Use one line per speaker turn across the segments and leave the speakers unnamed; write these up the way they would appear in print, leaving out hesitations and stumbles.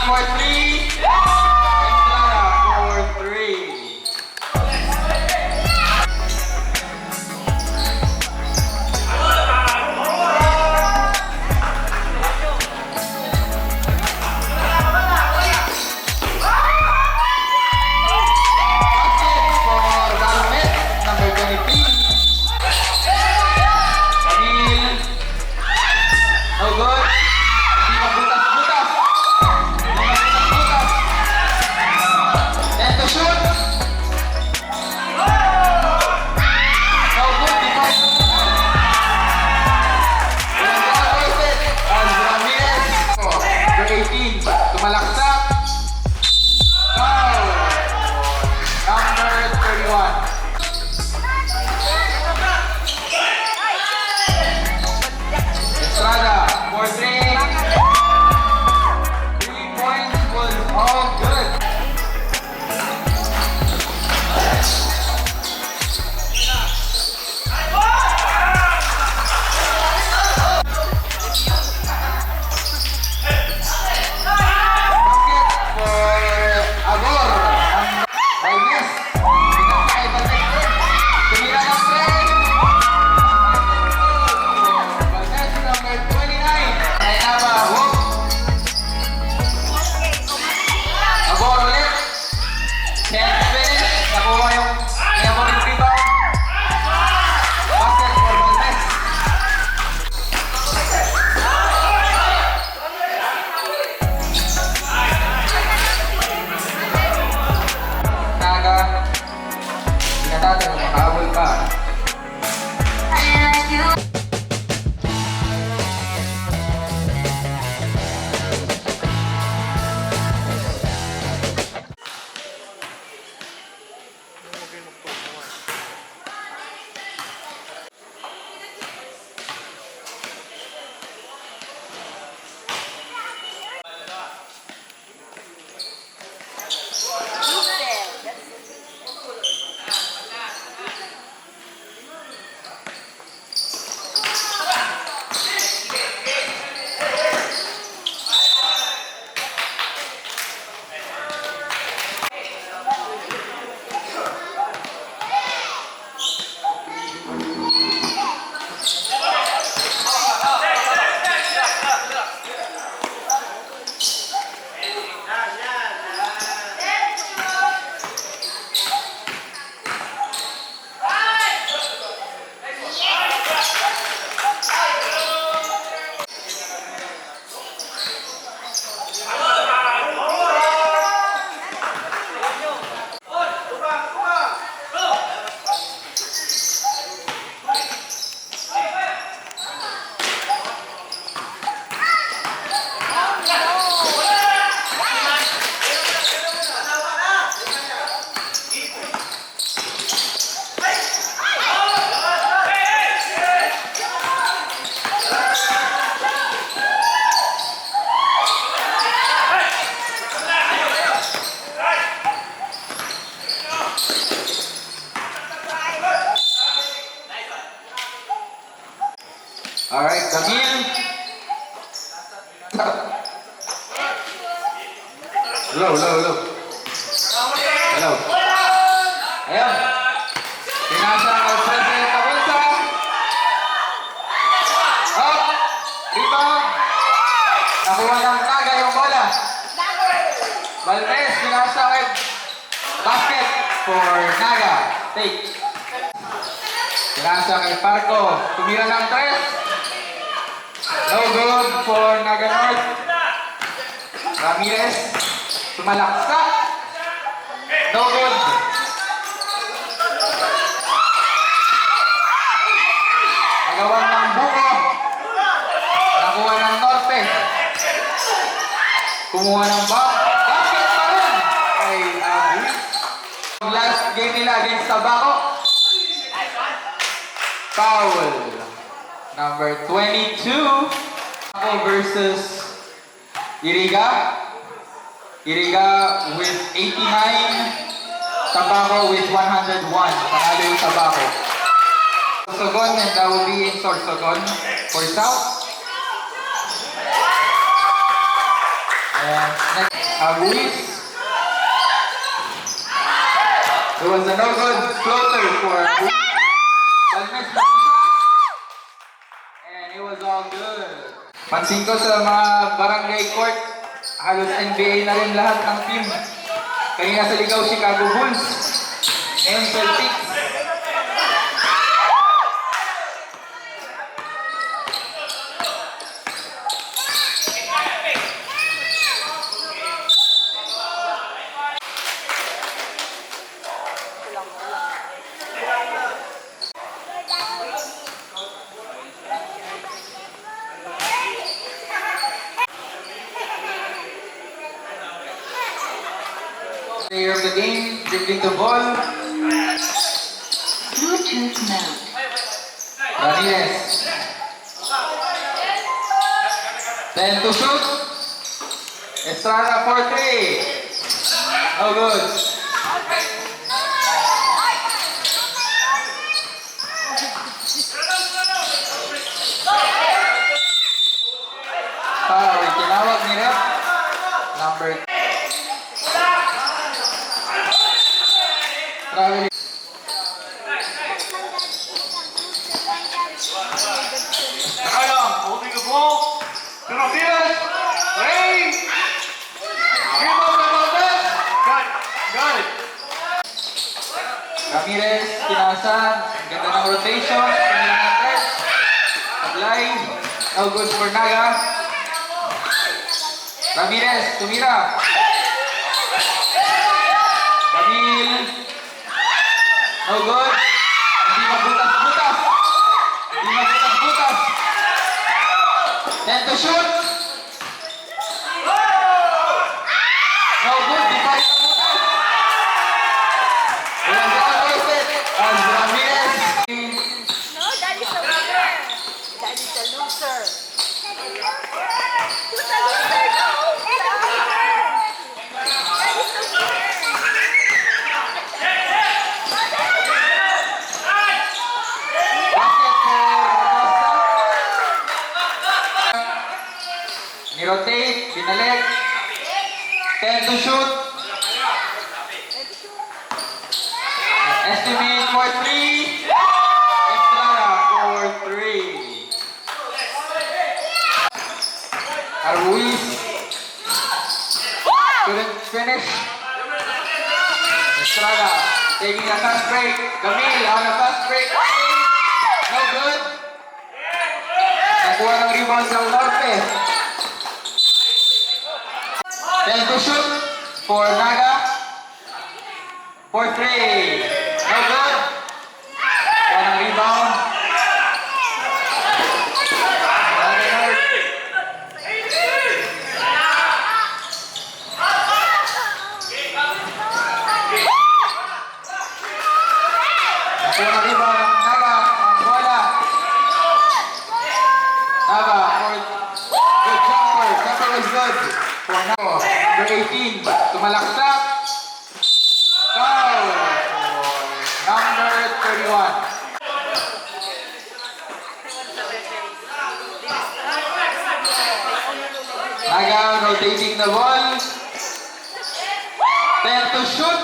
for 3. Estrada for 3. Tumalaksak. Foul. Number 31. Estrada for 3. 3 points was all good. Alright, Camille. Hello. Ayan. Pinasa ang President Tabusa. Up. Rebound. Nakuha ng Naga yung bola. Valdez, pinasa agad. Basket for Naga. Take. Pinasa kay Parco. Tumira ng 3. No good for Naga North. Ramirez. Tumalaksak. No good. Nagawan ng Buko. Nakuha ng Norte. Kumuha ng basket pa rin. Ay, last game nila against Tabaco. Foul. Number 22. Versus Iriga. Iriga with 89. Tabaco with 101. Panalo yung Tabaco. Sorsogon, and that will be in Sorsogon for South. And next, Luis. It was a no-good floater for Palmes. And it was all good. Pansin ko sa mga barangay court, halos NBA na rin lahat ng team. Kanina sa ligaw, Chicago Bulls. Ngayon, Celtics. Player of the game, dribbling the ball.
Bluetooth mode.
Ramirez. 10 to shoot. Estrada for 3. No good. Foul. Tinawag ni ref. Number traveling.
Holding the ball. To Ramirez. Hey! Rebound by Valdez. Got it.
Ramirez, tinasan. Ang ganda ng rotation. Kanila natin. Taglay. No good for Naga. Ramirez, tumira. Ramil. No good. Hindi magbutas-butas. Hindi magbutas-butas. 10 to shoot. No good. Di pa rin magbutas. Walang gagawin. As Ramirez.
No, daddy's a winner. Daddy's a loser. Who's a loser? No, he's a winner. Daddy's a winner.
Basket for Ni-rotate, binalik. 10 to shoot. Estimate for 3. Estrada for 3. Ruiz couldn't finish. Estrada taking a fast break. Gamil on a fast break. No good. Nakuha ng rebound sa Norte. 10 to shoot for Naga. For 3. No good. Nakuha ng rebound. Nakuha ng rebound ng Naga. Ang bola. Naga for good jumper. Jumper was good. For Naga. Number 18. Tumalaksak. Foul for number 31. Naga rotating the ball. 10 to shoot.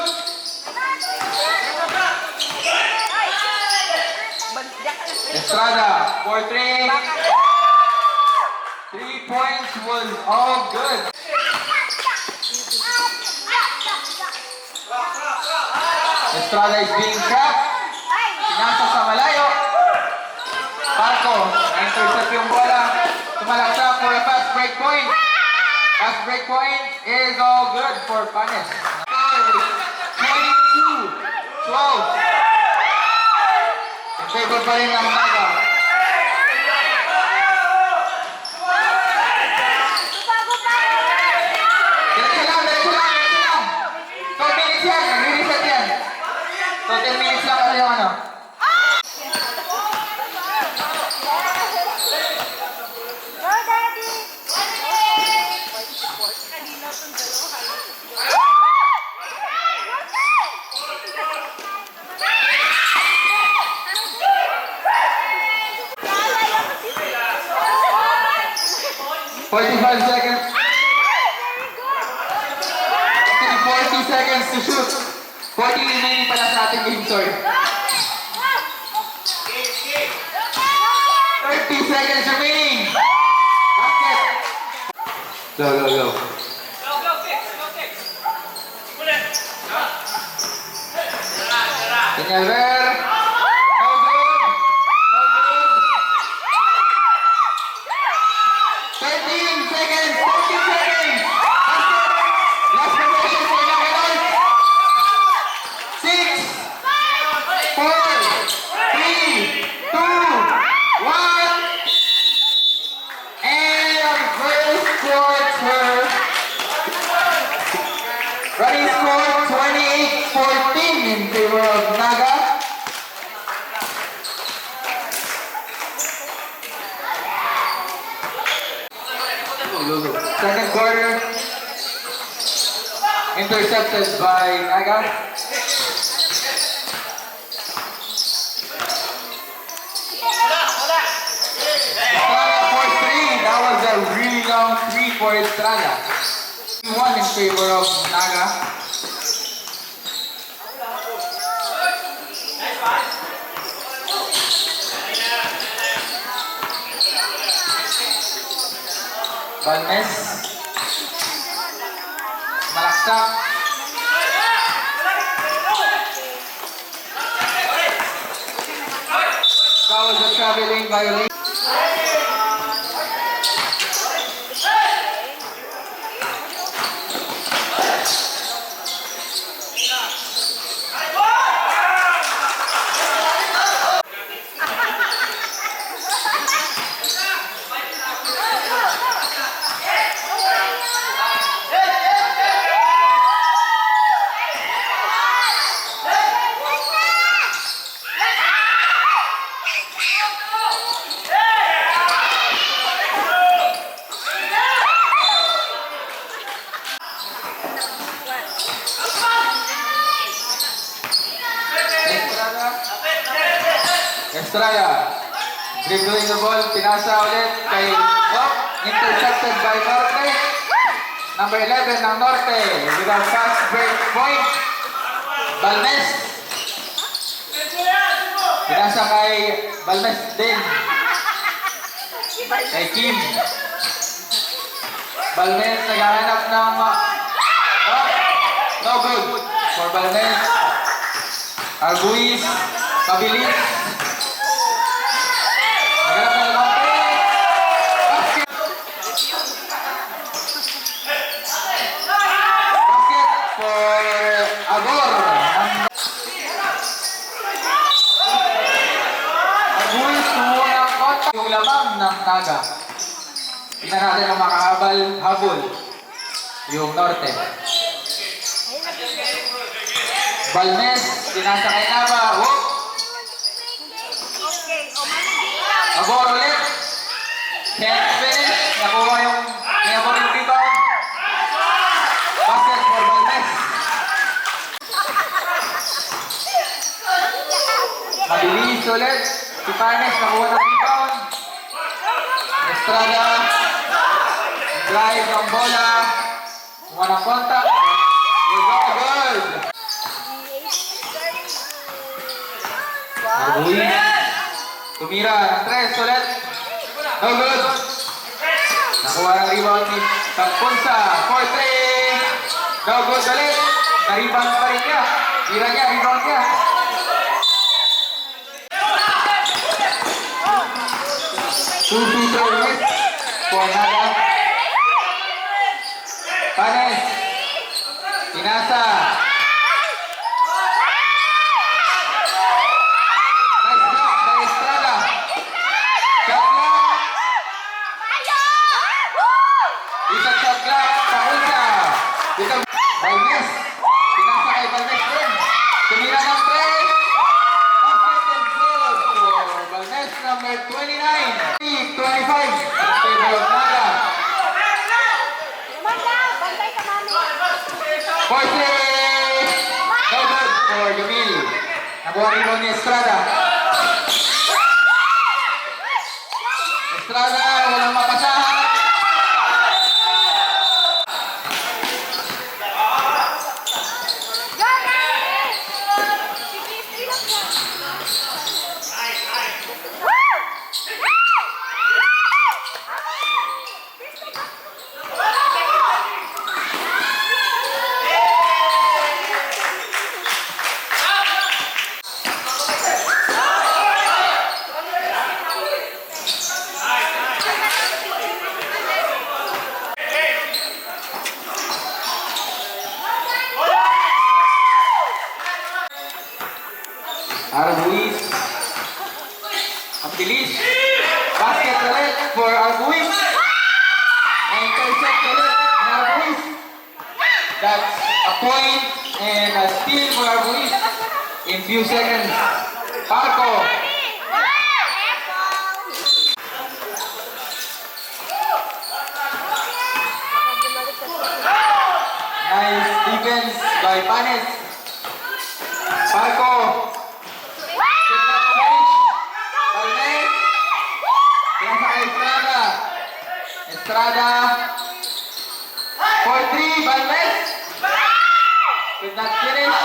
Estrada for 3. 3 points was all good. Estrada is being trapped. Pinasa sa malayo. Parco, na-intercept yung bola. Tumalaksak for a fast break point. Fast break point is all good for Panes. 22-12. In favor pa rin ng Naga. Diretso lang, diretso lang, diretso lang. 12 minutes yan, nag-reset yan. So 10 minutes lang kasi yung ano.
Go, Daddy!
Forty-five seconds. seconds to shoot. 40 remaining pala sa ating game, sorry. 30 seconds remaining. Basket.
Go.
Daniel Ver. No good. 13 seconds. 14 seconds. Basket. Last possession for Naganol. 6, 4, 3, 2, 1. And first quarter. Running score 28-14 in favor of Naga. Second quarter. Intercepted by Naga. Estrada for three. That was a really long three for Estrada. One in favor of Naga. Balmes. Malaksak. That was a traveling violation. Estrada, dribbling the ball, pinasa ulit kay Rock, intercepted by Norte. Number 11 ng Norte, with a fast break point. Balmes. Pinasa kay Balmes din. Kay Kim. Balmes naghahanap ng no good for Balmes. Arguis, pabilis. Yung lamang ng Naga. Tingnan natin ang makahabol yung Norte. Balmes, pinasa kay Nava. Whoop! Agor ulit. Can't finish. Nakuha yung rebound. Basket for Balmes. Mabilis ulit. Si Panes nakuha ng rebound. Estrada. Drive ng bola. Kuha ng contact. We're all good. Arguin. Tumira ng 3 ulit. No good. Nakuha ng rebound ni Tagpunsa. 4-3. No good ulit. Na-rebound pa rin niya. Tira niya, rebound niya. Two-shooter ulit. For Naga. Panes. Pinasa. Nice block by Estrada. Shot clock. Isa shot clock. Paunsa. Dito. Balmes. Pinasa kay Balmes din. Tumira ng 3. Basket and good for Balmes number 29. 25. Ang favor of Naga. Forte! No good for Yamil. Nakuha rin ni Estrada. Estrada, walang mapasahan. Na-intercept ulit ng Arbuis. That's a point and a steal for Arbuis in few seconds. Parco. Nice defense by Panes. Parco. Should not finish. Balmes. Pinasa kay Estrada. Estrada. For 3, Balmes. Could not finish.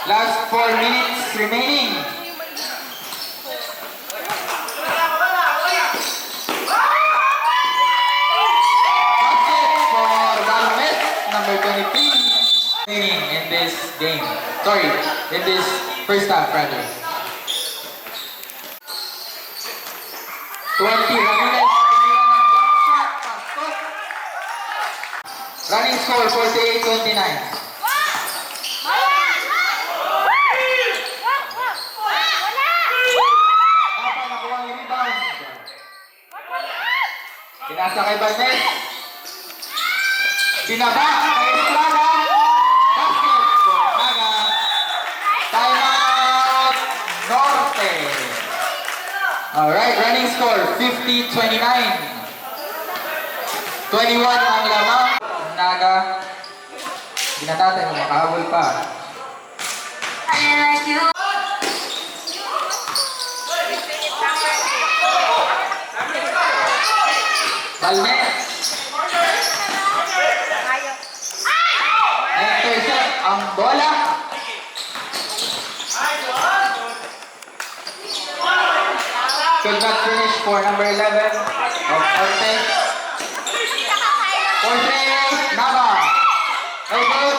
Last 4 minutes remaining. Basket for Balmes, number 23, remaining in this game. Sorry, in this first half, rather. 20 Ramirez, tumira ng jump shot, pasok. Running score, 48-29. Dapat nakuha ang rebound. Pinasa kay Balmes. Binaba kay Estrada. Basket for Naga. Timeout Norte. Alright, running score 50-29. 21 ang lamang. Naga. Binatatay mo, makahabol pa. Balmes. Intercept ang bola. Could not finish for number 11 of Norte. Forte Nava. Very good.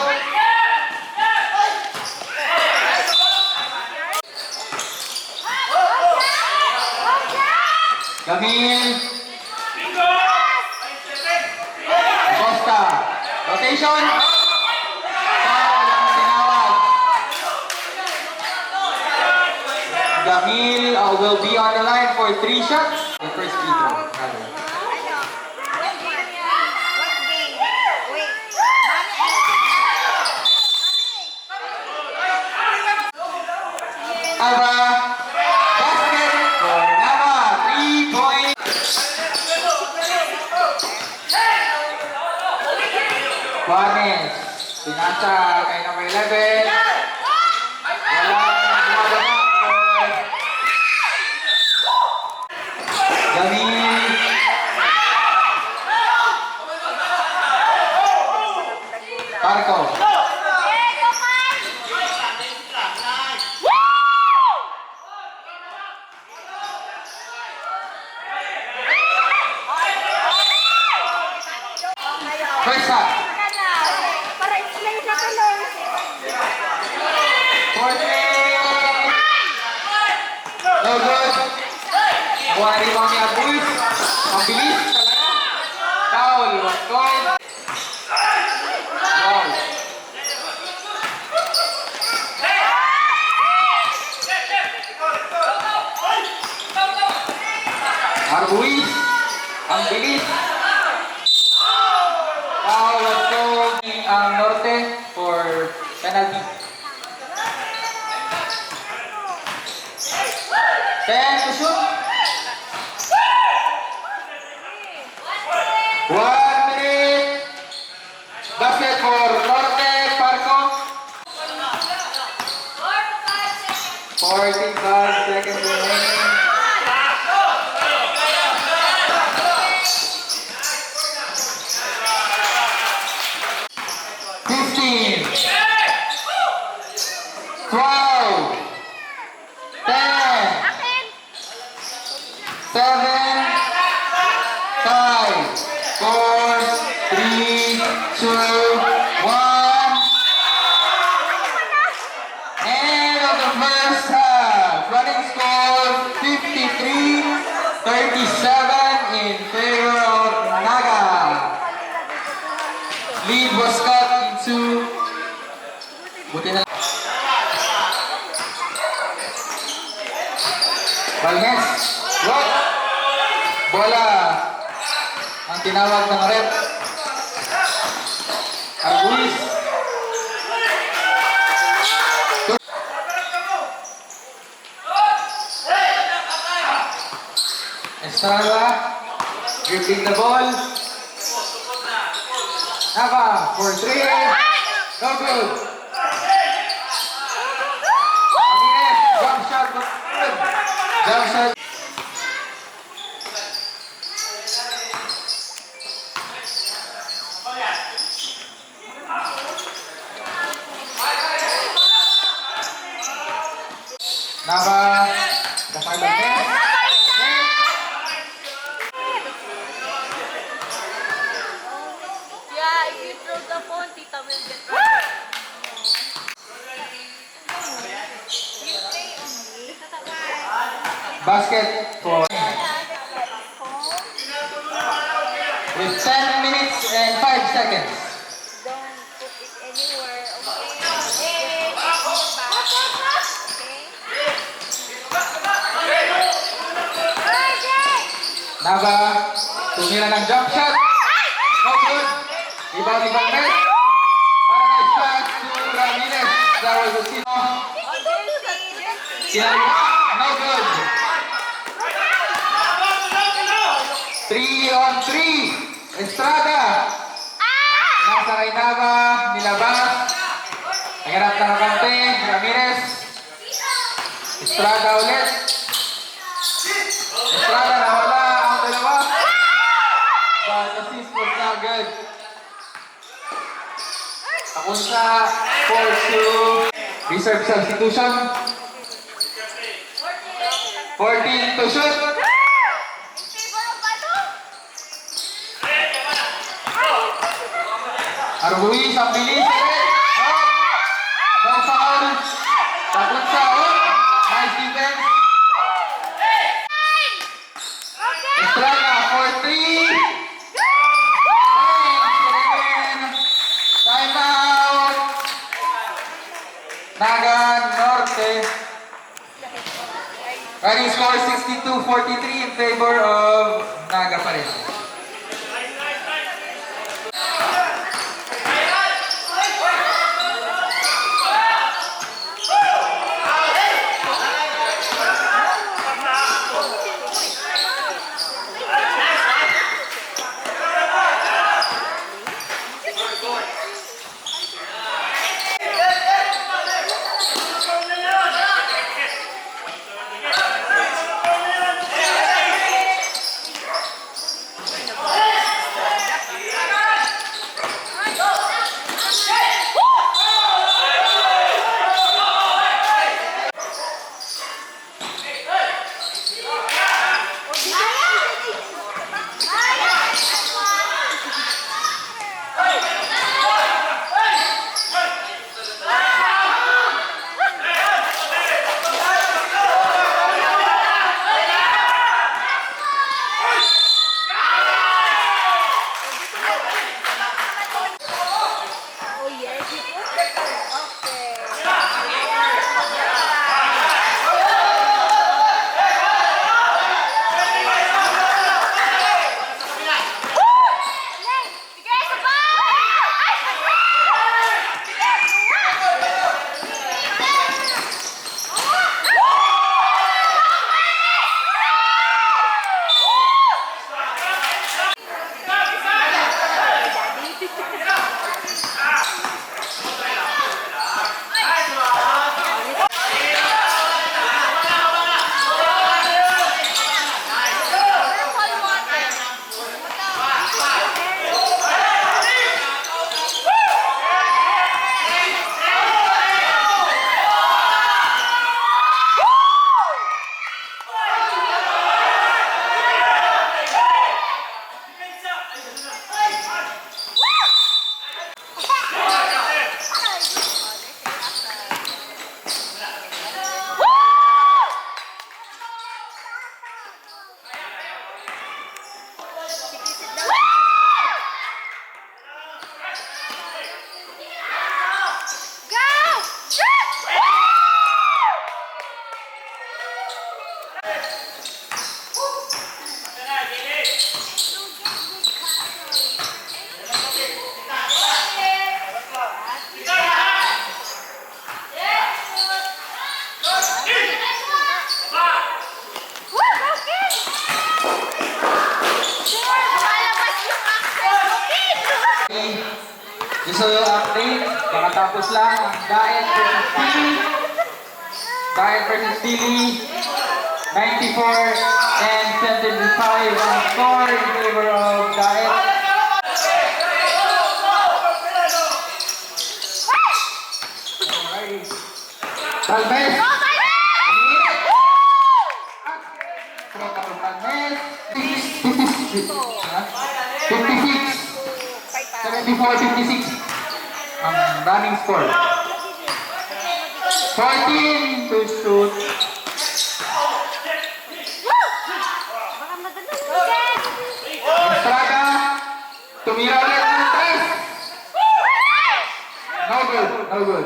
Gamil. Costa. Rotation. Foul ang tinawag. Gamil will be on the line for 3 shots. The first free throw. Rather. Ava. Basket for Nava. 3-point. Juanes. Pinasa kay number 11. Walang mababa for Gamil. Parco. First half.
Para explain sa tuloy.
Forte. No good. Buwan rin mga niya Bulls. Ang bilis talaga. Foul. Was called. Foul. Arbuis. Ang bilis. Foul was called ang Norte for penalty. 10 to shoot. 1 minute. Basket for Norte, Parco. 45 seconds remaining. Seven, 5, 4, 3, 2, 1. End of the first half. Running score 53-37 in favor of Naga. Lead was cut into. Buti na. ang tinawag ng rep. Arguis. Estrada, dribbling the ball. Nava for 3. No good. Ramirez, jump shot, but good. Jump shot. Nava, the final net.
Yeah, if you throw the phone, Tita will get it.
Basket for with 10 minutes and 5 seconds.
Don't put it anywhere, okay?
Nava, tumira ng jump shot. No good. Rebound ni Valverde. What a nice pass to Ramirez. That was a sino. No good. 3 on 3. Estrada. Nasa kay Nava. Nilabas. Nagharap na nakante. Ramirez. Estrada ulit. Estrada nawala ang dalawa. But the assist was not good. Pakunsa forced to reserve substitution. 14 to shoot. Arguis ang bilis. No foul. Pakunsa. Nice defense. Estrada for 3. Time out. Naga Norte. Running score 62-43 in favor of Naga pa rin.
Lumalabas yung accent mo, kid!
Gusto yung update, makatapos lang ang Diet versus Dili. Diet versus Dili, 94 and 75 ang score in favor of Diet. Talvez,
Go, Tiger!
Talvez, 56, 74-56 ang running score. 14 to shoot.
Baka madali.
Estrada, tumira ulit ng 3. No good, no good.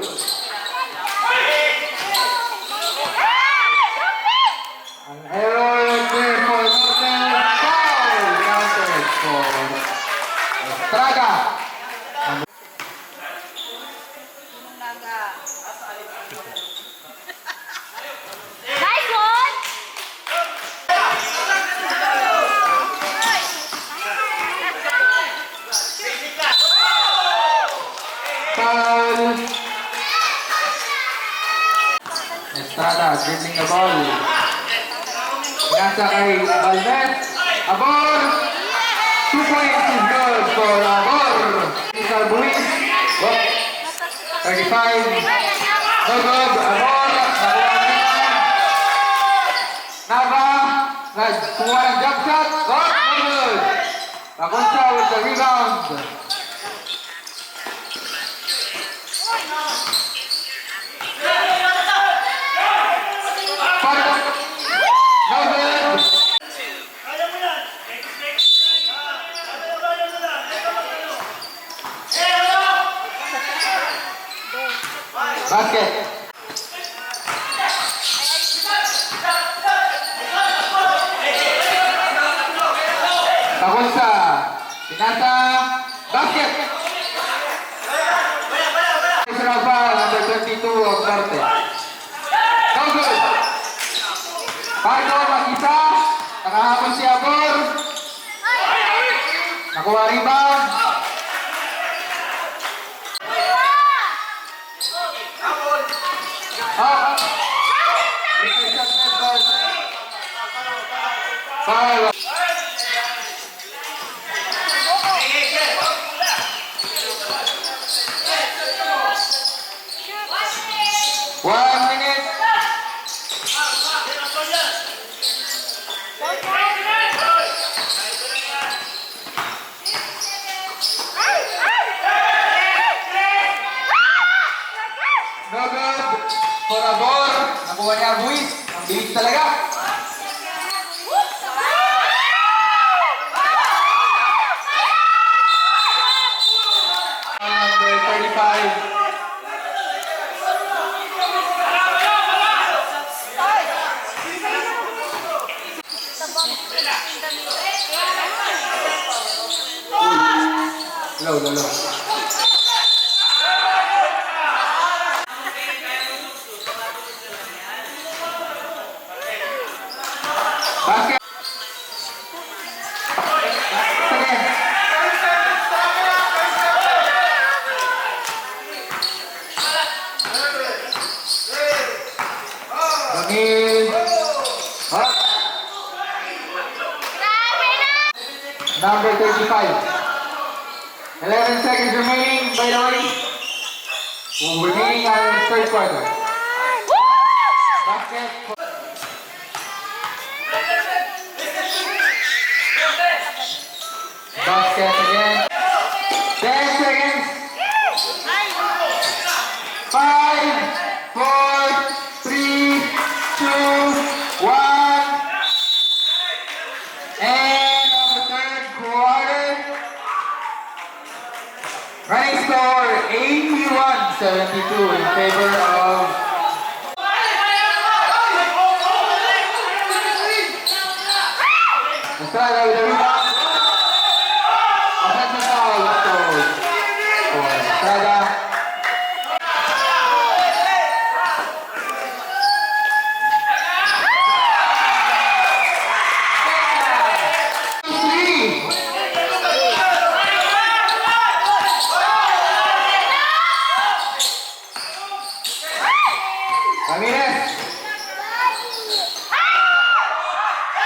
An error there for Northern foul. Counted for Estrada.
Nice one!
Foul. Estrada dribbling the ball. Nasa kay Valdez. Abor. 2 points is good for Abor. Mr. Buis. 35. No good. Abor. Nava. Kumuha ng jump shot. No good. Pakunsa with the rebound. No good. Basket. Pakunsa. Pinasa. Basket. Personal foul number 22 of Norte. No good. Pardo mag-isa. Nakahapon si Abor. Nakuha rebound. Foul. One minute. No good. For Abor. Nakuha niya Buis. Ang bilis talaga. Number 35. Low, low, low. Basket. Again. Daniel. Hot. Number 35. 11 seconds remaining, by the way. Remaining on the third quarter. Basket. Basket again. 10 seconds. 5, 4, 3, 2, 1. And on the third quarter, running score 81-72 in favor of Estrada with the rebound. Offensive foul scored for Estrada. Ramirez.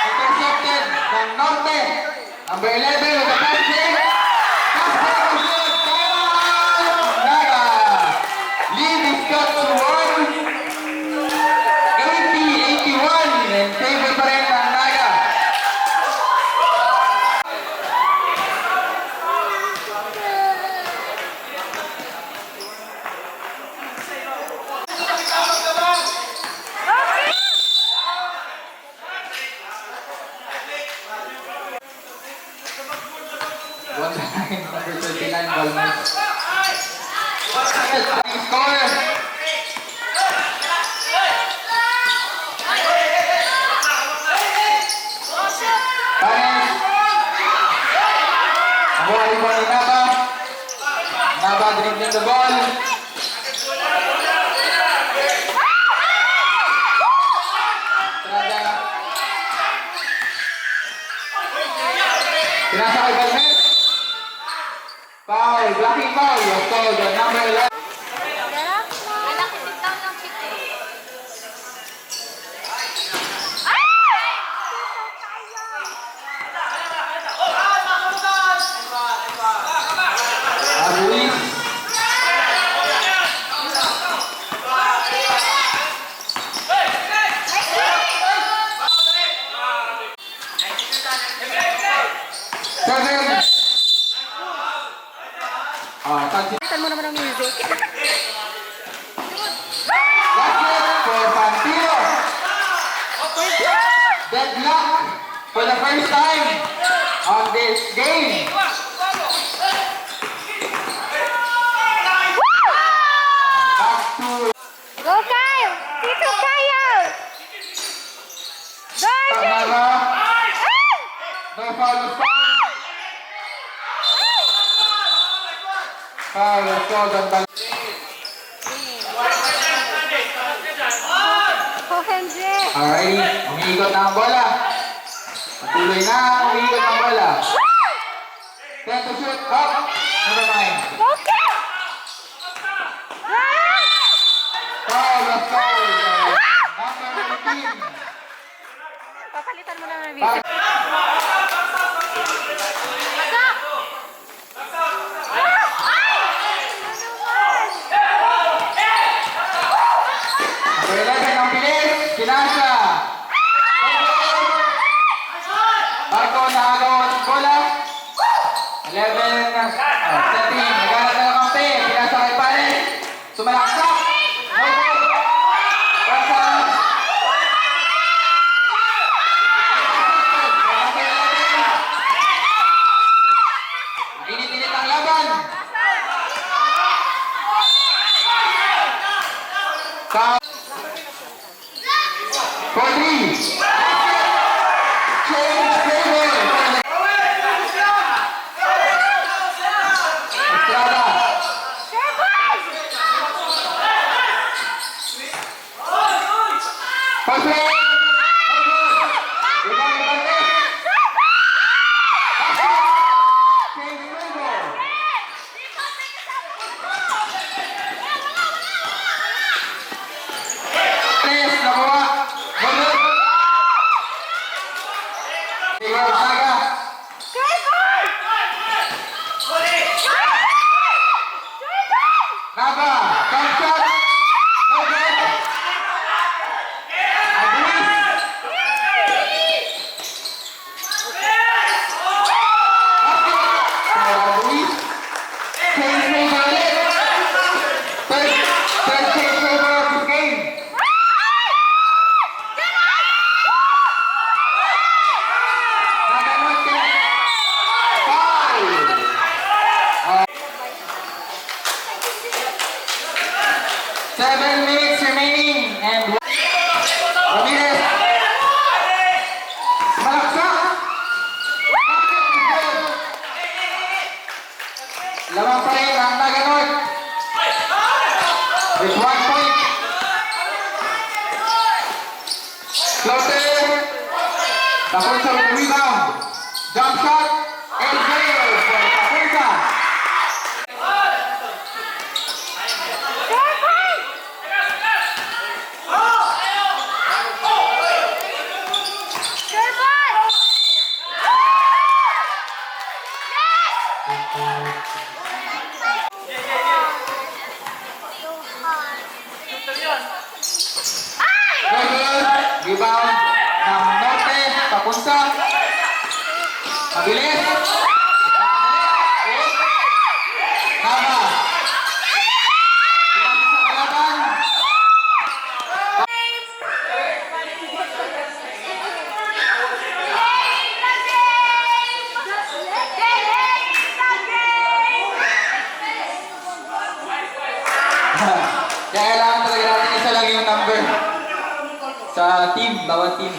Intercepted ng Norte. Number 11 with the pass play. Pass play was good. Naga. Lead is cut to 80-81. In favor pa rin ng Naga. One line, number 39, Valmes. Score. Panes. Nakuha rin po ni Naba. Naba dribbling the ball. Estrada. Pinasa kay Valmes. Foul, blocking foul. Was called on number 11.
Anak ko, sit down lang, sit down.
Abuis. Seven. Touch.
Saan mo naman ang music?
Basket for Pantino. Deadlock for the first time on this game. Back to
Go, Kyle! Tito Kyle! Go, Jay!
Naga. No foul was called. Foul was called on Bal-
OMG!
Alright, umiikot na ang bola. Patuloy na ang umiikot ang bola. 10 to shoot, up. Never mind.
Go, Kyle!
Foul was called. Number 18.
Papalitan mo na ng music.
Number 11 ang bilis. Kinasa. Marco nakagawa ng bola. 11. Setting. Naghanap na ng kampi. Kinasa kay Panes. Sumalaksak. No goal. Rasa. Number 11. Init-init ang laban. Foul. For three. Change favor. Estrada. For three. Rebound, Valdes. Change favor. Tres, nakuha. Valdes. Tigor, Saga. Naba, jump shot. No good. Abuis. Abuis. Change favor ulit. Third change favor of this game. Naganon ka. Foul. 7 minutes remaining and Ramirez. Malaksak. Lamang pa rin ang Naganon. With 1 point. Floater. Tapos with rebound. Jump shot. And goal for Tapulsa. Rebound ng Norte, papunta. Mabilis. Nava. Pinasa sa kalaban. Kaya kailangan talaga natin isa lang yung number sa team, bawat team.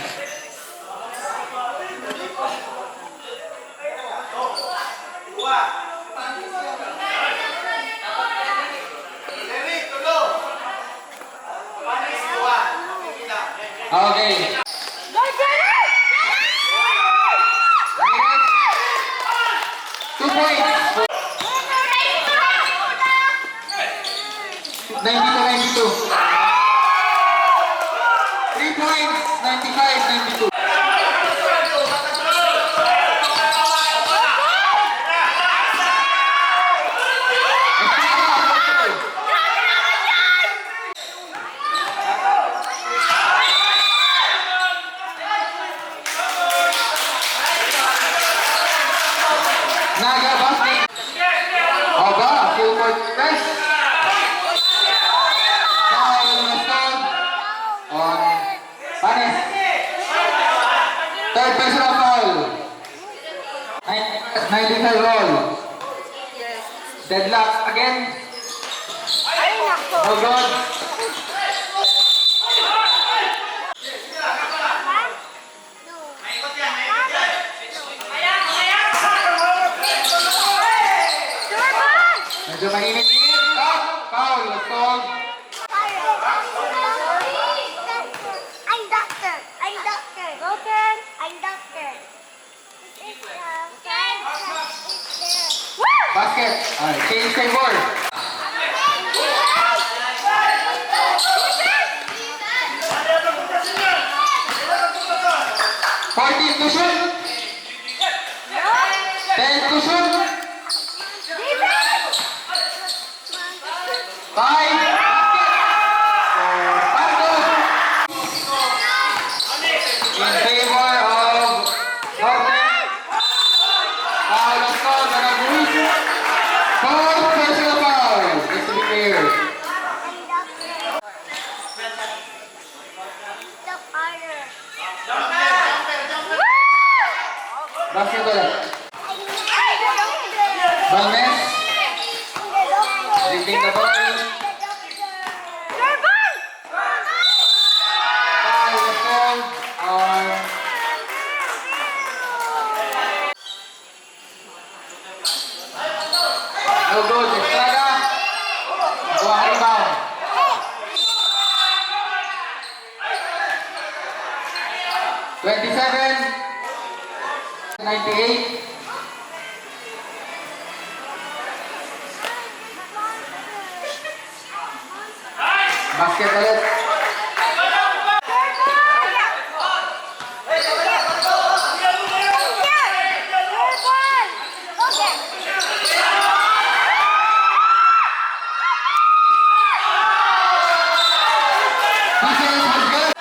Okay. Two points. 92-92. 3 points, 95-92. Naga basket. Aba, full court press. Foul installed on Panes. Third personal foul. 95 all. Deadlock again. Oh God. Medyo mainit-init. Up. Foul installed.
I'm doctor. I'm doctor. Okay. I'm doctor. It's Woo!
Basket. Alright, change the board.
Defense!
14 to shoot. 10 to shoot. 5. In favor of Norte. Foul is called on Aguiz. Fourth personal foul. Just to be clear.
I'm doctor. The father.
Basketball. Balmes. Dribbling the ball. Foul is called on no good. Estrada. Buang rebound. Twenty-seven. 98. Basket ulit. Defense was good.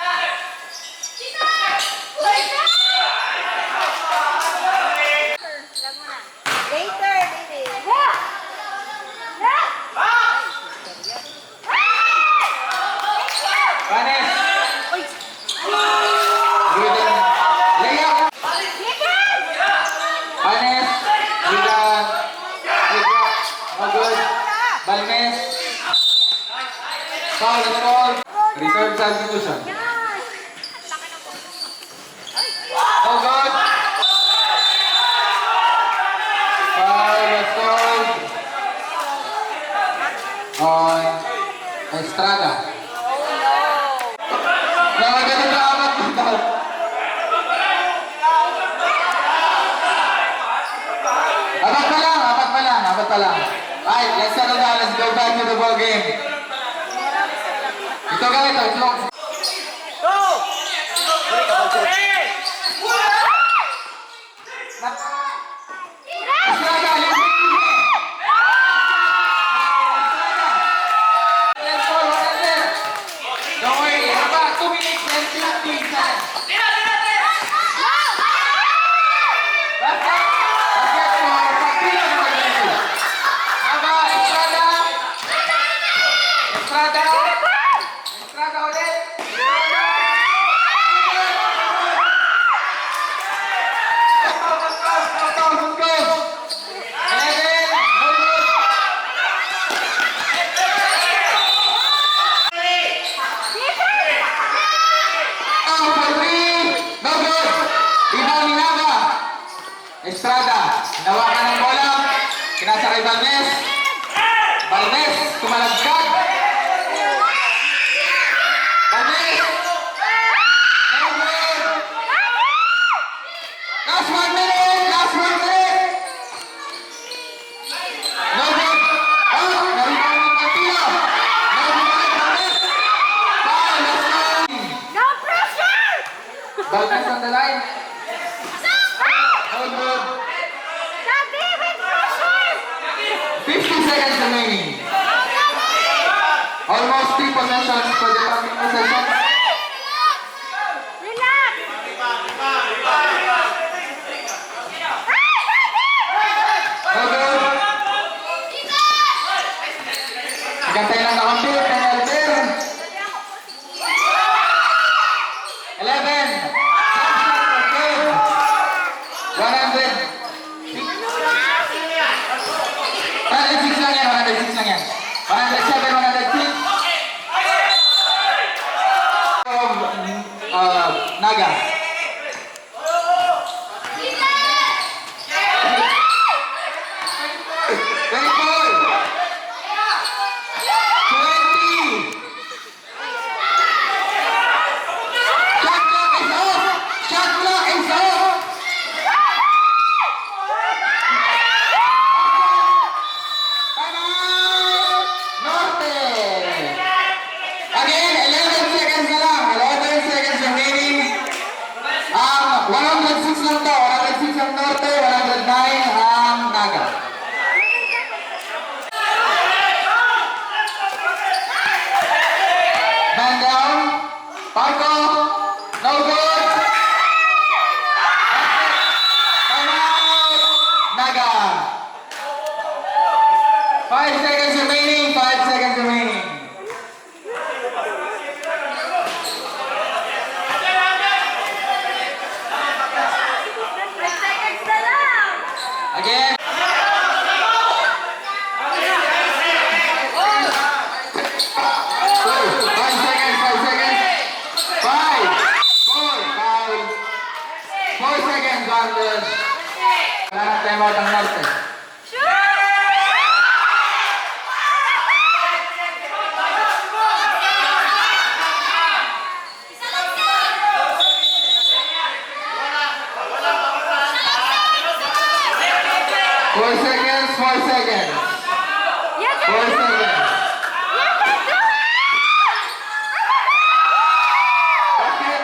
Later, baby.
Panes. Good. Layup. Panes. Rebound. Rebound. No good. Balmes. Foul is called. Reserve substitution. No good. Foul is called on Estrada. Nakagalit na amat mo daw. Apat pa lang. Alright, let's settle down. Let's go back to the ball game. Ito ganito, ito. Estrada, let's go, don't worry, about 2 minutes and 15 seconds. Ibaw ni Naga. Estrada. Nawakan ng bola. Kinasa kay Balmes. Balmes. Tumalagkad. Balmes. No good. Last 1 minute. Last 1 minute. No good. Oh, narinig ng Pantila. No good. Balmes. Foul. Let's go.
No pressure!
Balmes on the line. No good.
Sabi, with pressure!
50 seconds remaining. Almost 3 possessions for the coming possession.
Relax!
No good. Gantay lang nakampil. 11. Good. 100. 106 lang yan. 106 lang yan. 107, 106. Naga. Very good. 20. Shot clock is off. Shot clock is off. Time out. Norte. Again, 11 seconds na lang. 11 seconds remaining. 106 lang to. 106 ang Norte. 109 ang Naga. Man down. Parco. No good. Time out. Naga. 5 seconds remaining. 5 seconds remaining.
Seconds na lang!
Again. 5 seconds. 5 seconds. 5. 4 seconds on this. Wala na time out ang Norte. Four seconds. 4 seconds.
You
4
can do
seconds.
it! You can do it!
Basket.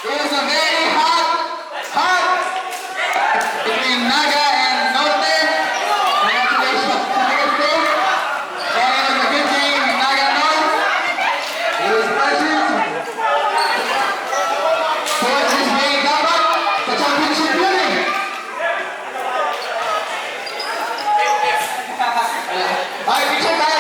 It was a very hot between Naga and Norte. Congratulations to Naga State. And it was a good game, Naga North. It was pleasant. Coach is being dapat sa championship yun eh. Ay, picture tayo.